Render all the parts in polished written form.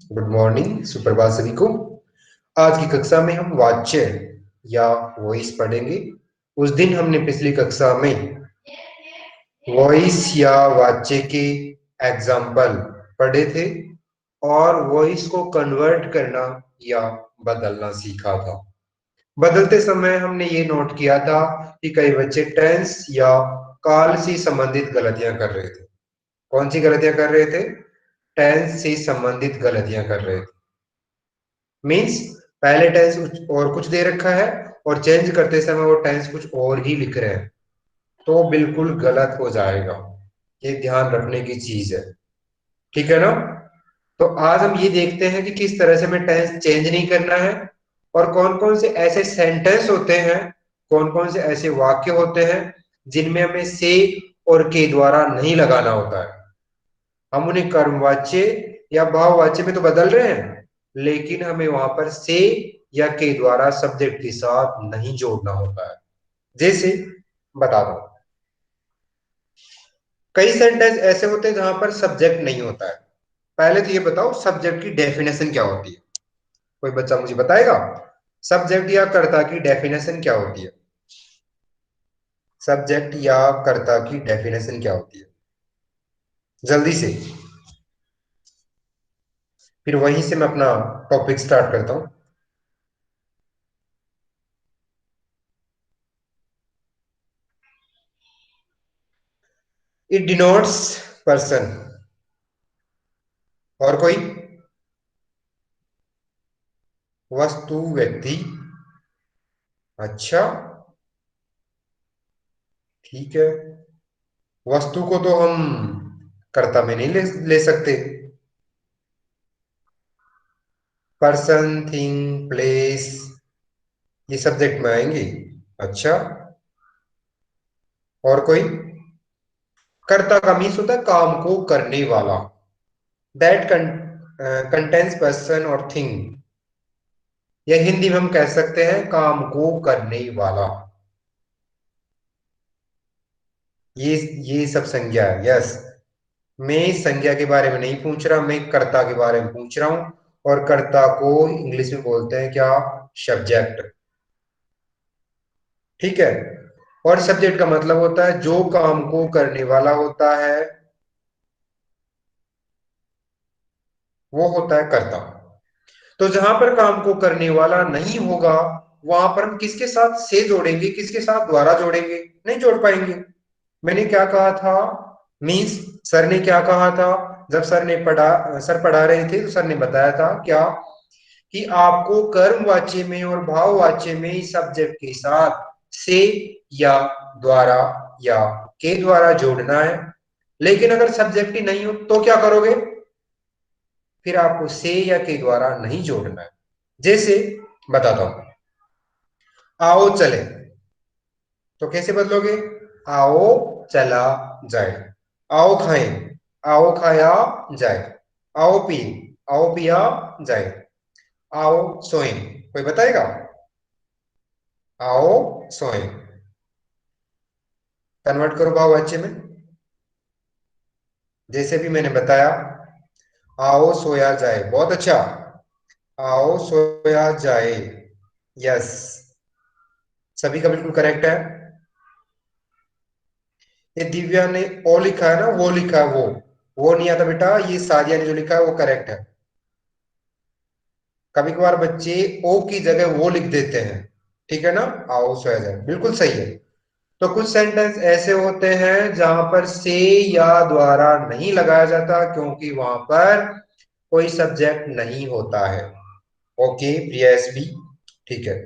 Good morning, सुप्रभात सभी को। आज की कक्षा में हम वाच्य या वॉइस पढ़ेंगे। उस दिन हमने पिछली कक्षा में वॉइस या वाच्य के एग्जाम्पल पढ़े थे और वॉइस को कन्वर्ट करना या बदलना सीखा था। बदलते समय हमने ये नोट किया था कि कई बच्चे टेंस या काल से संबंधित गलतियां कर रहे थे। कौन सी गलतियां कर रहे थे? टेंस से संबंधित गलतियां कर रहे थे। मीन्स पहले टेंस और कुछ दे रखा है और चेंज करते समय वो टेंस कुछ और ही लिख रहे हैं, तो बिल्कुल गलत हो जाएगा। ये ध्यान रखने की चीज है, ठीक है ना? तो आज हम ये देखते हैं कि किस तरह से हमें टेंस चेंज नहीं करना है और कौन कौन से ऐसे सेंटेंस होते हैं, कौन कौन से ऐसे वाक्य होते हैं जिनमें हमें से और के द्वारा नहीं लगाना होता है। हम उन्हें कर्मवाच्य या भाववाच्य में तो बदल रहे हैं, लेकिन हमें वहां पर से या के द्वारा सब्जेक्ट के साथ नहीं जोड़ना होता है। जैसे बता दो, कई सेंटेंस ऐसे होते हैं जहां पर सब्जेक्ट नहीं होता है। पहले तो ये बताओ, सब्जेक्ट की डेफिनेशन क्या होती है? कोई बच्चा मुझे बताएगा सब्जेक्ट या कर्ता की डेफिनेशन क्या होती है? सब्जेक्ट या कर्ता की डेफिनेशन क्या होती है? जल्दी से, फिर वहीं से मैं अपना टॉपिक स्टार्ट करता हूं। It denotes person. और कोई? वस्तु, व्यक्ति। अच्छा, ठीक है। वस्तु को तो हम कर्ता में नहीं ले सकते। पर्सन, थिंग, प्लेस, ये सब्जेक्ट में आएंगे। अच्छा, और कोई? कर्ता का मीन्स होता है काम को करने वाला। दैट कंटेंस पर्सन और थिंग, या हिंदी में हम कह सकते हैं काम को करने वाला। ये ये सब संज्ञा है। यस, मैं संज्ञा के बारे में नहीं पूछ रहा, मैं कर्ता के बारे में पूछ रहा हूं। और कर्ता को इंग्लिश में बोलते हैं क्या? सब्जेक्ट। ठीक है। और सब्जेक्ट का मतलब होता है जो काम को करने वाला होता है, वो होता है कर्ता। तो जहां पर काम को करने वाला नहीं होगा, वहां पर हम किसके साथ से जोड़ेंगे, किसके साथ द्वारा जोड़ेंगे? नहीं जोड़ पाएंगे। मैंने क्या कहा था? मीन्स सर ने क्या कहा था? जब सर पढ़ा रहे थे तो सर ने बताया था क्या, कि आपको कर्मवाच्य में और भाववाच्य में सब्जेक्ट के साथ से या द्वारा या के द्वारा जोड़ना है। लेकिन अगर सब्जेक्ट ही नहीं हो तो क्या करोगे? फिर आपको से या के द्वारा नहीं जोड़ना है। जैसे बताता हूं, आओ चले, तो कैसे बदलोगे? आओ चला जाए। आओ खाएं, आओ खाया जाए। आओ पिए, आओ पिया जाए। आओ सोएं, कोई बताएगा? आओ सोएं। कन्वर्ट करो भाववाच्य में। जैसे भी मैंने बताया, आओ सोया जाए। बहुत अच्छा, आओ सोया जाए। यस, सभी का बिल्कुल करेक्ट है। ये दिव्या ने ओ लिखा है ना, वो लिखा है वो नहीं आता बेटा। ये सादिया ने जो लिखा है वो करेक्ट है। कभी कभार बच्चे ओ की जगह वो लिख देते हैं, ठीक है ना? आओ सोया जाए, बिल्कुल सही है। तो कुछ सेंटेंस ऐसे होते हैं जहां पर से या द्वारा नहीं लगाया जाता, क्योंकि वहां पर कोई सब्जेक्ट नहीं होता है। ओके प्रिया एस बी, ठीक है।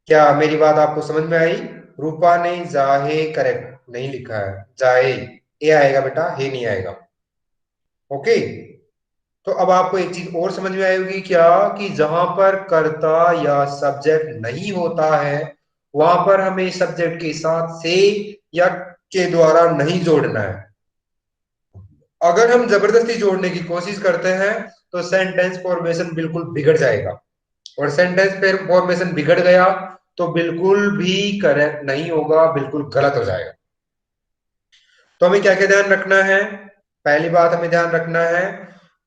क्या मेरी बात आपको समझ में आई? रूपा ने जाहे करेक्ट नहीं लिखा है, जाए ए आएगा बेटा, हे नहीं आएगा। ओके। तो अब आपको एक चीज और समझ में आएगी क्या, कि जहां पर कर्ता या सब्जेक्ट नहीं होता है, वहां पर हमें सब्जेक्ट के साथ से या के द्वारा नहीं जोड़ना है। अगर हम जबरदस्ती जोड़ने की कोशिश करते हैं तो सेंटेंस फॉर्मेशन बिल्कुल बिगड़ जाएगा, और सेंटेंस फॉर्मेशन बिगड़ गया तो बिल्कुल भी करेक्ट नहीं होगा, बिल्कुल गलत हो जाएगा। तो हमें क्या क्या ध्यान रखना है? पहली बात हमें ध्यान रखना है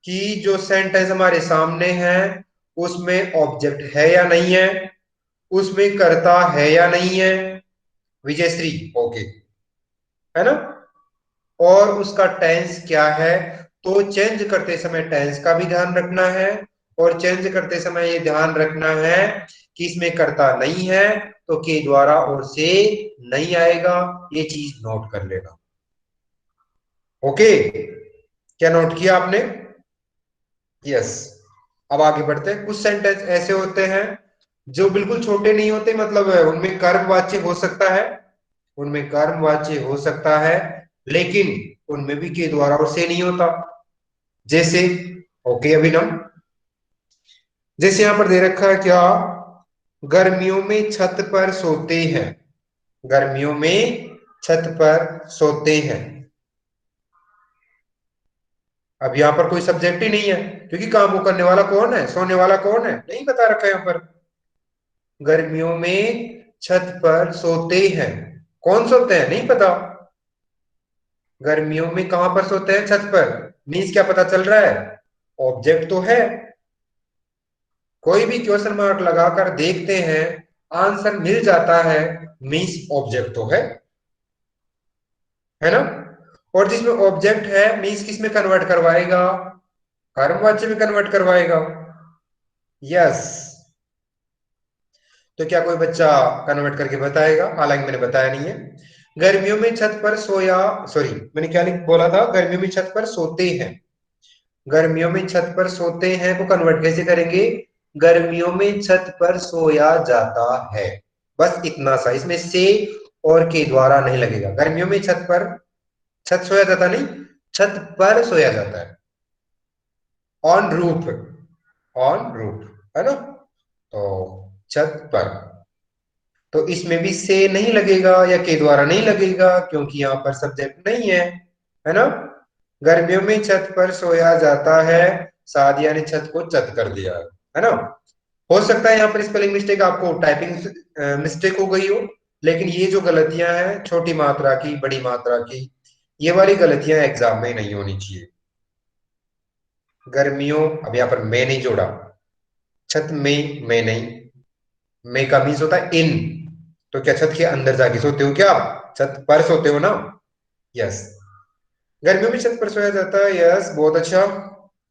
कि जो सेंटेंस हमारे सामने है उसमें ऑब्जेक्ट है या नहीं है, उसमें कर्ता है या नहीं है। विजयश्री, ओके, है ना। और उसका टेंस क्या है, तो चेंज करते समय टेंस का भी ध्यान रखना है, और चेंज करते समय ये ध्यान रखना है कि इसमें कर्ता नहीं है तो के द्वारा और से नहीं आएगा। ये चीज नोट कर लेना। ओके, क्या नोट किया आपने? यस। अब आगे बढ़ते हैं। कुछ सेंटेंस ऐसे होते हैं जो बिल्कुल छोटे नहीं होते, मतलब उनमें कर्मवाच्य हो सकता है, उनमें कर्मवाच्य हो सकता है, लेकिन उनमें भी के द्वारा और से नहीं होता। जैसे, ओके अभिनव, जैसे यहां पर दे रखा है क्या, गर्मियों में छत पर सोते हैं। गर्मियों में छत पर सोते हैं। अब यहां पर कोई सब्जेक्ट ही नहीं है, क्योंकि काम को करने वाला कौन है, सोने वाला कौन है, नहीं बता रखा है यहां पर। गर्मियों में छत पर सोते हैं, कौन सोते हैं नहीं पता। गर्मियों में कहां पर सोते हैं, छत पर। मीन्स क्या पता चल रहा है, ऑब्जेक्ट तो है। कोई भी क्वेश्चन मार्क लगाकर देखते हैं, आंसर मिल जाता है, मीन्स ऑब्जेक्ट तो है ना। और जिसमें ऑब्जेक्ट है मीन्स किस में कन्वर्ट करवाएगा, कर्मवाच्य में कन्वर्ट करवाएगा। यस। तो क्या कोई बच्चा कन्वर्ट करके बताएगा, हालांकि मैंने बताया नहीं है। गर्मियों में छत पर सोया, सॉरी मैंने क्या बोला था, गर्मियों में छत पर सोते हैं। गर्मियों में छत पर सोते हैं को कन्वर्ट कैसे करेंगे, गर्मियों में छत पर सोया जाता है। बस इतना सा, इसमें से और के द्वारा नहीं लगेगा। गर्मियों में छत पर, छत सोया जाता नहीं, छत पर सोया जाता है। ऑन रूफ, ऑन रूफ, है ना। तो छत पर, तो इसमें भी से नहीं लगेगा या के द्वारा नहीं लगेगा, क्योंकि यहां पर सब्जेक्ट नहीं है ना। गर्मियों में छत पर सोया जाता है, सादिया ने छत को छत कर दिया है ना। हो सकता है यहाँ पर स्पेलिंग मिस्टेक, आपको टाइपिंग मिस्टेक हो गई हो, लेकिन ये जो गलतियां हैं छोटी मात्रा की बड़ी मात्रा की, ये वाली गलतियां एग्जाम में नहीं होनी चाहिए। गर्मियों, अब यहाँ पर मैं नहीं जोड़ा, छत में मैं नहीं, मैं का मीन्स होता है इन। तो क्या छत के अंदर जाके सोते हो क्या आप, छत पर सोते हो ना। यस। गर्मियों में छत पर सोया जाता है, यस बहुत अच्छा।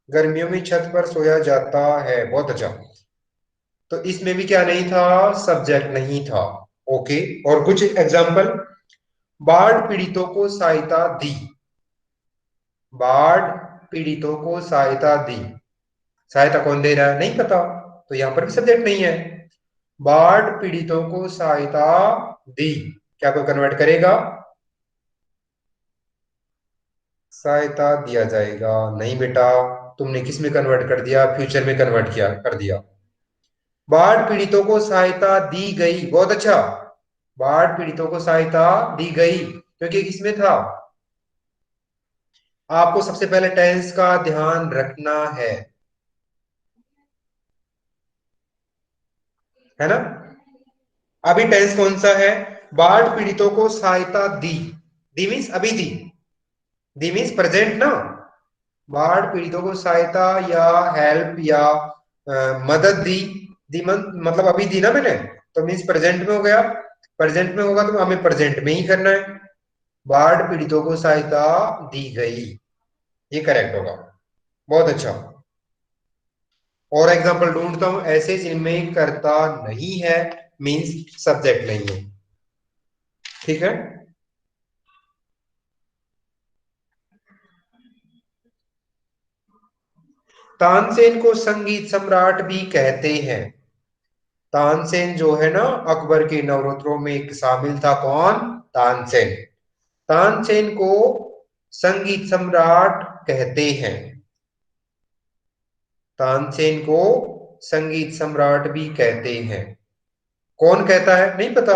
गर्मियों में छत पर सोया जाता है, बहुत अच्छा। तो इसमें भी क्या नहीं था, सब्जेक्ट नहीं था। ओके। और कुछ एग्जांपल, बाढ़ पीड़ितों को सहायता दी। बाढ़ पीड़ितों को सहायता दी, सहायता कौन दे रहा है नहीं पता, तो यहां पर भी सब्जेक्ट नहीं है। बाढ़ पीड़ितों को सहायता दी, क्या कोई कन्वर्ट करेगा, सहायता दिया जाएगा नहीं बेटा। तुमने किस में कन्वर्ट कर दिया, फ्यूचर में कन्वर्ट किया कर दिया। बाढ़ पीड़ितों को सहायता दी गई, बहुत अच्छा। बाढ़ पीड़ितों को सहायता दी गई, क्योंकि किसमें था। आपको सबसे पहले टेंस का ध्यान रखना है ना। अभी टेंस कौन सा है, बाढ़ पीड़ितों को सहायता दी। दी मीन्स अभी दी, दी मीन्स प्रेजेंट ना। बाढ़ पीड़ितों को सहायता या हेल्प या मदद दी। मतलब अभी दी ना मैंने, तो मीन्स प्रेजेंट में हो गया। प्रेजेंट में होगा तो हमें प्रेजेंट में ही करना है। बाढ़ पीड़ितों को सहायता दी गई, ये करेक्ट होगा। बहुत अच्छा। और एग्जांपल ढूंढता हूं ऐसे जिनमें कर्ता नहीं है, मीन्स सब्जेक्ट नहीं है। ठीक है। तानसेन को संगीत सम्राट भी कहते हैं। तानसेन जो है ना, अकबर के नवरत्नों में एक शामिल था, कौन, तानसेन। तानसेन को संगीत सम्राट कहते हैं। तानसेन को संगीत सम्राट भी कहते हैं, कौन कहता है नहीं पता।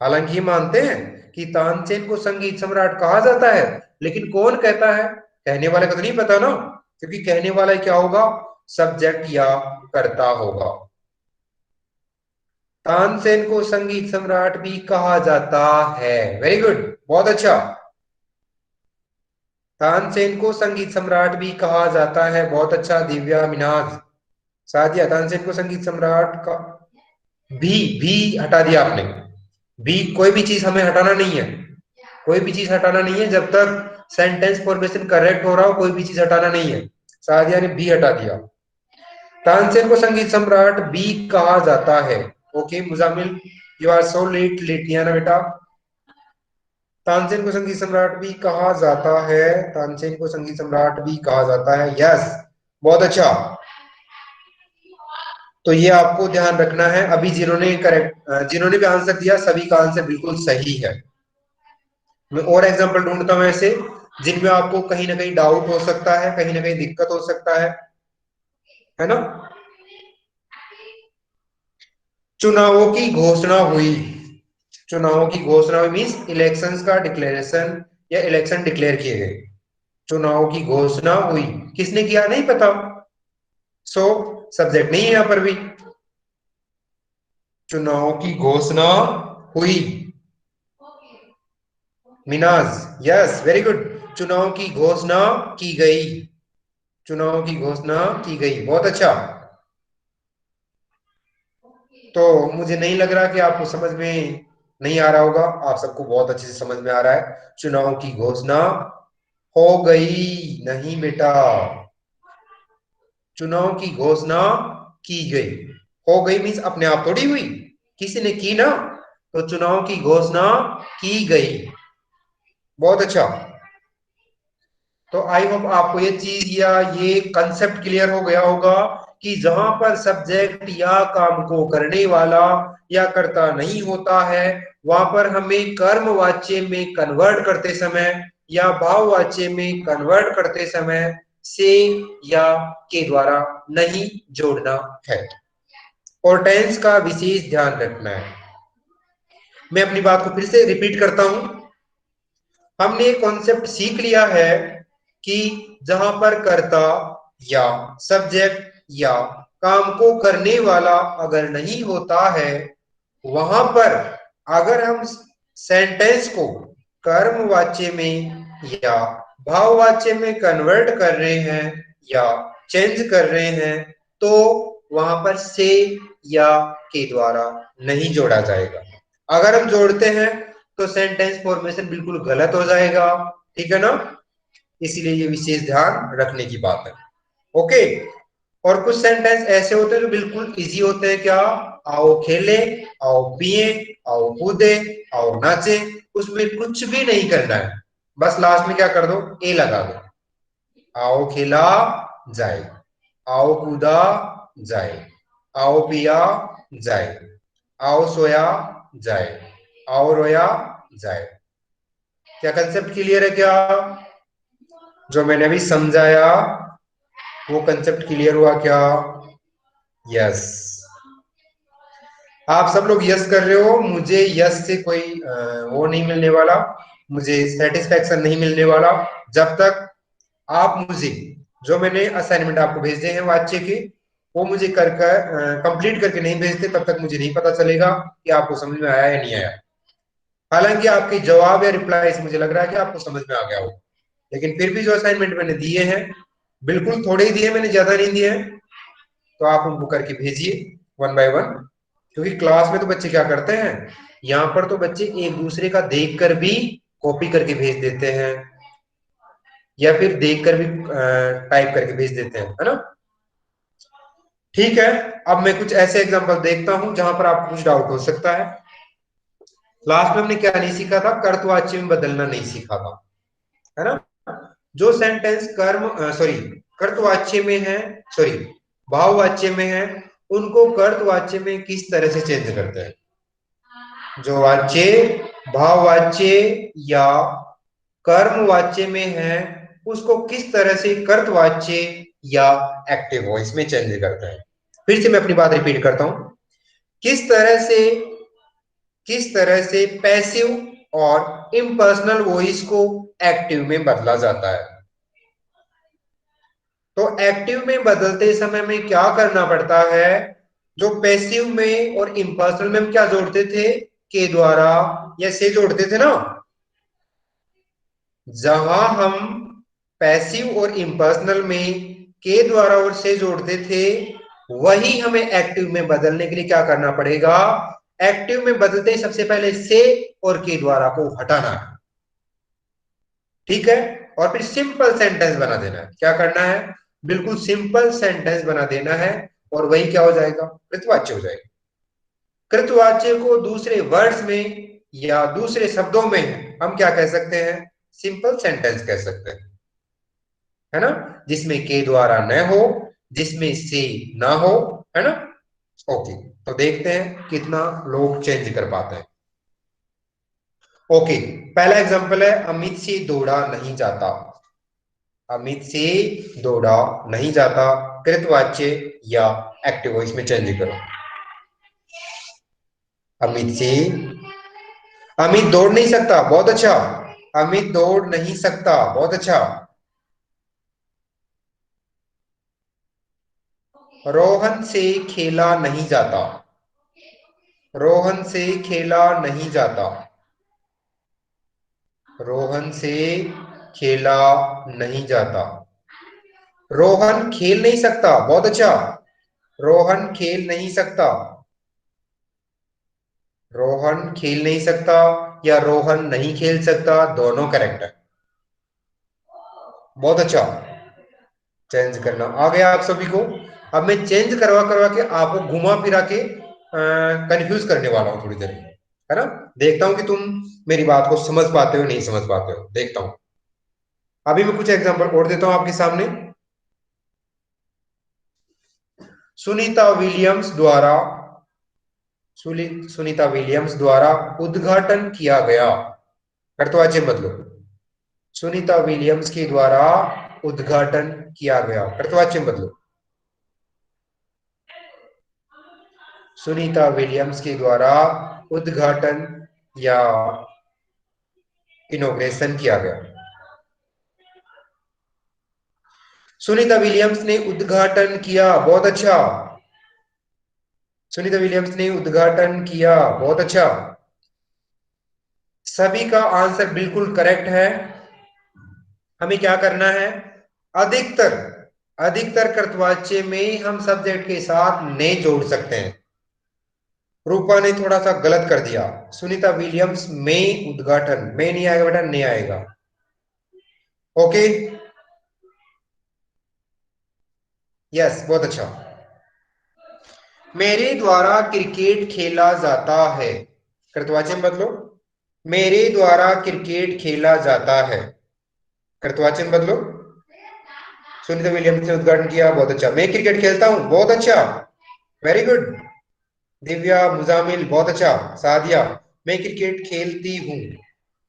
हालांकि ये मानते हैं कि तानसेन को संगीत सम्राट कहा जाता है, लेकिन कौन कहता है, कहने वाले को तो नहीं पता ना, क्योंकि कहने वाला क्या होगा, सब्जेक्ट या कर्ता होगा। तानसेन को संगीत सम्राट भी कहा जाता है, वेरी गुड, बहुत अच्छा। तानसेन को संगीत सम्राट भी कहा जाता है। बहुत अच्छा दिव्या, मिनाज, सादिया। तानसेन को संगीत सम्राट का भी हटा दिया आपने। भी कोई भी चीज हमें हटाना नहीं है, कोई भी चीज हटाना नहीं है जब तक सेंटेंस फॉर्मेशन करेक्ट हो रहा हो, कोई भी चीज हटाना नहीं है। सादिया ने भी हटा दिया। तानसेन को संगीत सम्राट भी कहा जाता है। Okay Muzammil, you are so late, लेटिया ना बेटा। तानसेन को संगीत सम्राट भी कहा जाता है, तानसेन को संगीत सम्राट भी कहा जाता है। यस, बहुत अच्छा। तो ये आपको ध्यान रखना है। अभी जिन्होंने भी आंसर दिया सभी का आंसर बिल्कुल सही है। मैं और एग्जांपल ढूंढता हूं ऐसे जिनमें आपको कहीं ना कहीं डाउट हो सकता है, कहीं ना कहीं दिक्कत हो सकता है ना। चुनावों की घोषणा हुई, चुनावों की घोषणा हुई मीन्स इलेक्शंस का डिक्लेरेशन या इलेक्शन डिक्लेयर किए गए। चुनाव की घोषणा हुई, किसने किया नहीं पता, सो सब्जेक्ट नहीं है यहां पर भी। चुनाव की घोषणा हुई, मिनाज, यस वेरी गुड। चुनाव की घोषणा की गई, चुनाव की घोषणा की गई, बहुत अच्छा। तो मुझे नहीं लग रहा कि आपको समझ में नहीं आ रहा होगा, आप सबको बहुत अच्छे से समझ में आ रहा है। चुनाव की घोषणा हो गई नहीं बेटा, चुनाव की घोषणा की गई। हो गई मीन्स अपने आप थोड़ी हुई, किसी ने की ना, तो चुनाव की घोषणा की गई, बहुत अच्छा। तो आई होप आपको ये चीज या ये कंसेप्ट क्लियर हो गया होगा कि जहां पर सब्जेक्ट या काम को करने वाला या करता नहीं होता है, वहां पर हमें कर्म वाच्य में कन्वर्ट करते समय या भाववाच्य में कन्वर्ट करते समय से या के द्वारा नहीं जोड़ना है, और टेंस का विशेष ध्यान रखना है। मैं अपनी बात को फिर से रिपीट करता हूं। हमने एक कॉन्सेप्ट सीख लिया है कि जहां पर कर्ता या सब्जेक्ट या काम को करने वाला अगर नहीं होता है, वहां पर अगर हम सेंटेंस को कर्मवाच्य में या भाववाच्य में कन्वर्ट कर रहे हैं या चेंज कर रहे हैं, तो वहां पर से या के द्वारा नहीं जोड़ा जाएगा। अगर हम जोड़ते हैं तो सेंटेंस फॉर्मेशन बिल्कुल गलत हो जाएगा, ठीक है ना। इसीलिए ये विशेष ध्यान रखने की बात है। ओके, और कुछ सेंटेंस ऐसे होते हैं जो बिल्कुल इजी होते हैं। क्या, आओ खेले, आओ पिए, आओ कूदे, आओ नाचे, उसमें कुछ भी नहीं करना है, बस लास्ट में क्या कर दो, ए लगा दो। आओ खेला जाए, आओ कूदा जाए, आओ पिया जाए, आओ सोया जाए, आओ रोया जाए। क्या कंसेप्ट क्लियर है क्या, जो मैंने अभी समझाया वो कंसेप्ट क्लियर हुआ क्या। यस, आप सब लोग यस कर रहे हो, मुझे यस से कोई वो नहीं मिलने वाला, मुझे सेटिस्फेक्शन नहीं मिलने वाला जब तक आप मुझे जो मैंने असाइनमेंट आपको भेजे हैं वाच्य के, वो मुझे कर कंप्लीट करके नहीं भेजते, तब तक मुझे नहीं पता चलेगा कि आपको समझ में आया या नहीं आया। हालांकि आपके जवाब या रिप्लाई से मुझे लग रहा है कि आपको समझ में आ गया हो, लेकिन फिर भी जो असाइनमेंट मैंने दिए हैं बिल्कुल थोड़े ही दिए, मैंने ज्यादा नहीं दिए हैं, तो आप उनको करके भेजिए वन बाय वन। क्योंकि क्लास में तो बच्चे क्या करते हैं, यहाँ पर तो बच्चे एक दूसरे का देख कर भी कॉपी करके भेज देते हैं, या फिर देख कर भी टाइप करके भेज देते हैं, है ना। ठीक है, अब मैं कुछ ऐसे एग्जांपल देखता हूं जहां पर आपको कुछ डाउट हो सकता है। लास्ट में हमने क्या नहीं सीखा था, कर्तवाच्य में बदलना नहीं सीखा था, है ना। जो सेंटेंस कर्तवाच्य में है, सॉरी भाववाच्य में है, उनको कर्तवाच्य में किस तरह से चेंज करते हैं। जो वाच्य भाववाच्य या कर्मवाच्य में है, उसको किस तरह से कर्तवाच्य या एक्टिव वॉइस में चेंज करते हैं। फिर से मैं अपनी बात रिपीट करता हूं, किस तरह से पैसिव और इम्पर्सनल वॉइस को एक्टिव में बदला जाता है। तो एक्टिव में बदलते समय में क्या करना पड़ता है, जो पैसिव में और इम्पर्सनल में हम क्या जोड़ते थे, के द्वारा या से जोड़ते थे ना। जहां हम पैसिव और इम्पर्सनल में के द्वारा और से जोड़ते थे, वही हमें एक्टिव में बदलने के लिए क्या करना पड़ेगा? एक्टिव में बदलते ही सबसे पहले से और के द्वारा को हटाना है, ठीक है? और फिर सिंपल सेंटेंस बना देना है। क्या करना है? बिल्कुल सिंपल सेंटेंस बना देना है, और वही क्या हो जाएगा? कृतवाच्य हो जाएगा। कृतवाच्य को दूसरे वर्ड्स में या दूसरे शब्दों में हम क्या कह सकते हैं? सिंपल सेंटेंस कह सकते हैं, है ना? जिसमें के द्वारा न हो, जिसमें से ना हो, है ना? ओके, तो देखते हैं कितना लोग चेंज कर पाते हैं। ओके, पहला एग्जांपल है, अमित से दौड़ा नहीं जाता। अमित से दौड़ा नहीं जाता, कृतवाच्य या एक्टिव वॉइस में चेंज करो। अमित से, अमित दौड़ नहीं सकता, बहुत अच्छा। अमित दौड़ नहीं सकता, बहुत अच्छा। रोहन से खेला नहीं जाता। रोहन से खेला नहीं जाता। रोहन से खेला नहीं जाता। रोहन खेल नहीं सकता, बहुत अच्छा। रोहन खेल नहीं सकता। रोहन खेल नहीं सकता या रोहन नहीं खेल सकता, दोनों करेक्ट है, बहुत अच्छा। चेंज करना आ गया आप सभी को। अब मैं चेंज करवा करवा के आपको घुमा फिरा के कंफ्यूज करने वाला हूं थोड़ी देर में, है ना? देखता हूं कि तुम मेरी बात को समझ पाते हो नहीं समझ पाते हो, देखता हूं। अभी मैं कुछ एग्जांपल और देता हूं आपके सामने। सुनीता विलियम्स द्वारा, सुनीता विलियम्स द्वारा उद्घाटन किया गया, कर्तवाच्य बदलो। सुनीता विलियम्स के द्वारा उद्घाटन किया गया, कर्तवाच्य बदलो। सुनीता विलियम्स के द्वारा उद्घाटन या इनॉग्रेशन किया गया। सुनीता विलियम्स ने उद्घाटन किया, बहुत अच्छा। सुनीता विलियम्स ने उद्घाटन किया, बहुत अच्छा। सभी का आंसर बिल्कुल करेक्ट है। हमें क्या करना है? अधिकतर, अधिकतर कर्तवाच्य में हम सब्जेक्ट के साथ ने जोड़ सकते हैं। रूपा ने थोड़ा सा गलत कर दिया। सुनीता विलियम्स में उद्घाटन, में नहीं आएगा बेटा, ने आएगा। ओके, यस, बहुत अच्छा। मेरे द्वारा क्रिकेट खेला जाता है, कर्तवाच्य में बदलो। मेरे द्वारा क्रिकेट खेला जाता है, कर्तवाच्य में बदलो। सुनीता विलियम्स ने उद्घाटन किया, बहुत अच्छा। मैं क्रिकेट खेलता हूं, बहुत अच्छा, वेरी गुड। दिव्या, मुजामिल, बहुत अच्छा। सादिया, मैं क्रिकेट खेलती हूँ।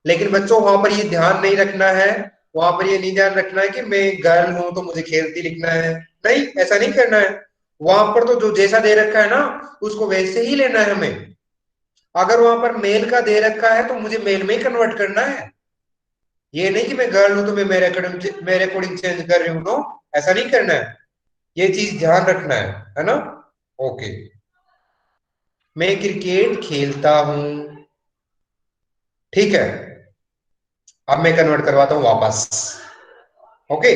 लेकिन बच्चों वहां पर ये ध्यान नहीं रखना है, वहां पर ये नहीं ध्यान रखना है कि मैं गर्ल हूं तो मुझे खेलती लिखना है, नहीं, ऐसा नहीं करना है। वहां पर तो जो जैसा दे रखा है ना, उसको वैसे ही लेना है हमें। अगर वहां पर मेल का दे रखा है तो मुझे मेल में ही कन्वर्ट करना है। ये नहीं कि मैं गर्ल हूं तो मैं मेरे अकॉर्डिंग चेंज कर रही हूँ, नो, ऐसा नहीं करना है। ये चीज ध्यान रखना है ना? ओके, मैं क्रिकेट खेलता हूं, ठीक है। अब मैं कन्वर्ट करवाता हूं वापस। ओके,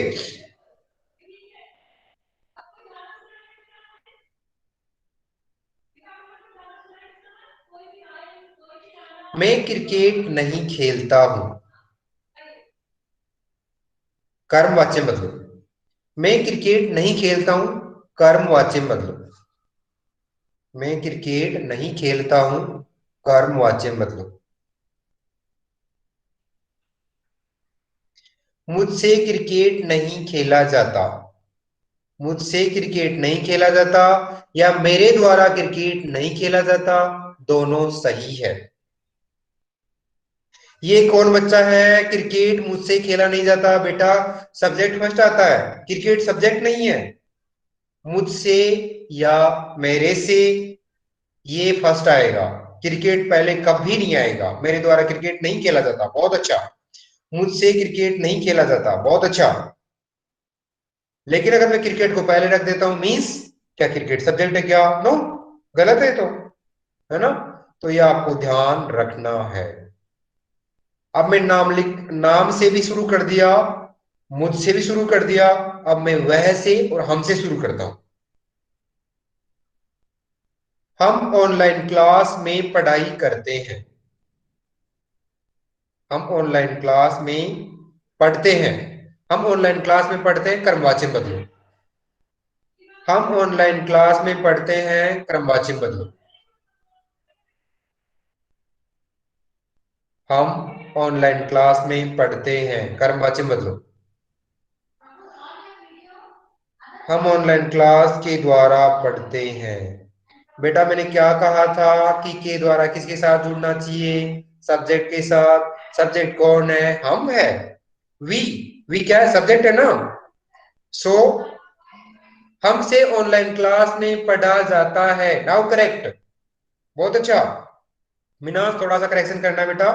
मैं क्रिकेट नहीं खेलता हूं, कर्मवाच्य बदलो। मैं क्रिकेट नहीं खेलता हूं, कर्मवाच्य बदलो। मैं क्रिकेट नहीं खेलता हूं, कर्मवाच्य बदलो। मुझसे क्रिकेट नहीं खेला जाता। मुझसे क्रिकेट नहीं खेला जाता या मेरे द्वारा क्रिकेट नहीं खेला जाता, दोनों सही है। ये कौन बच्चा है? क्रिकेट मुझसे खेला नहीं जाता, बेटा सब्जेक्ट फर्स्ट आता है, क्रिकेट सब्जेक्ट नहीं है। मुझसे या मेरे से, ये फर्स्ट आएगा। क्रिकेट पहले कभी नहीं आएगा। मेरे द्वारा क्रिकेट नहीं खेला जाता, बहुत अच्छा। मुझसे क्रिकेट नहीं खेला जाता, बहुत अच्छा। लेकिन अगर मैं क्रिकेट को पहले रख देता हूं, मीन्स क्या क्रिकेट सब्जेक्ट है क्या? नो, गलत है तो, है ना? तो ये आपको ध्यान रखना है। अब मैं नाम से भी शुरू कर दिया, मुझसे भी शुरू कर दिया, अब मैं वह से और हमसे शुरू करता हूं। हम ऑनलाइन क्लास में पढ़ाई करते हैं। हम ऑनलाइन क्लास में पढ़ते हैं। हम ऑनलाइन क्लास में पढ़ते हैं, क्रमवाचन बदलो। हम ऑनलाइन क्लास में पढ़ते हैं, क्रमवाचन बदलो। हम ऑनलाइन क्लास में पढ़ते हैं, क्रमवाचन बदलो। हम ऑनलाइन क्लास के द्वारा पढ़ते हैं। बेटा मैंने क्या कहा था कि के द्वारा किसके साथ जुड़ना चाहिए? सब्जेक्ट के साथ। सब्जेक्ट कौन है? हम है। वी। वी क्या है? सब्जेक्ट है ना। सो हमसे ऑनलाइन क्लास में पढ़ा जाता है। Now correct. बहुत अच्छा। मीनास थोड़ा सा करेक्शन करना है बेटा।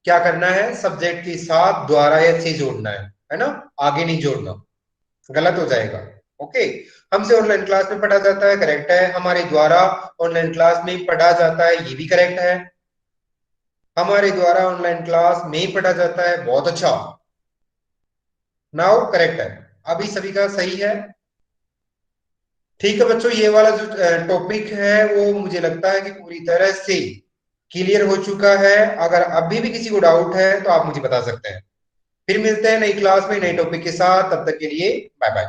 क्या करना है? सब्जेक्ट के साथ द्वारा या से जोड़ना है ना? आगे नहीं जोड़ना, गलत हो जाएगा। ओके। हमसे ऑनलाइन क्लास में पढ़ा जाता है, करेक्ट है। हमारे द्वारा ऑनलाइन क्लास में पढ़ा जाता है, ये भी करेक्ट है। हमारे द्वारा ऑनलाइन क्लास में पढ़ा जाता है, बहुत अच्छा। नाउ करेक्ट है। अभी सभी का सही है। ठीक है बच्चों, ये वाला जो टॉपिक है वो मुझे लगता है कि पूरी तरह से क्लियर हो चुका है। अगर अभी भी किसी को डाउट है तो आप मुझे बता सकते हैं। फिर मिलते हैं नई क्लास में नए टॉपिक के साथ, तब तक के लिए बाय बाय।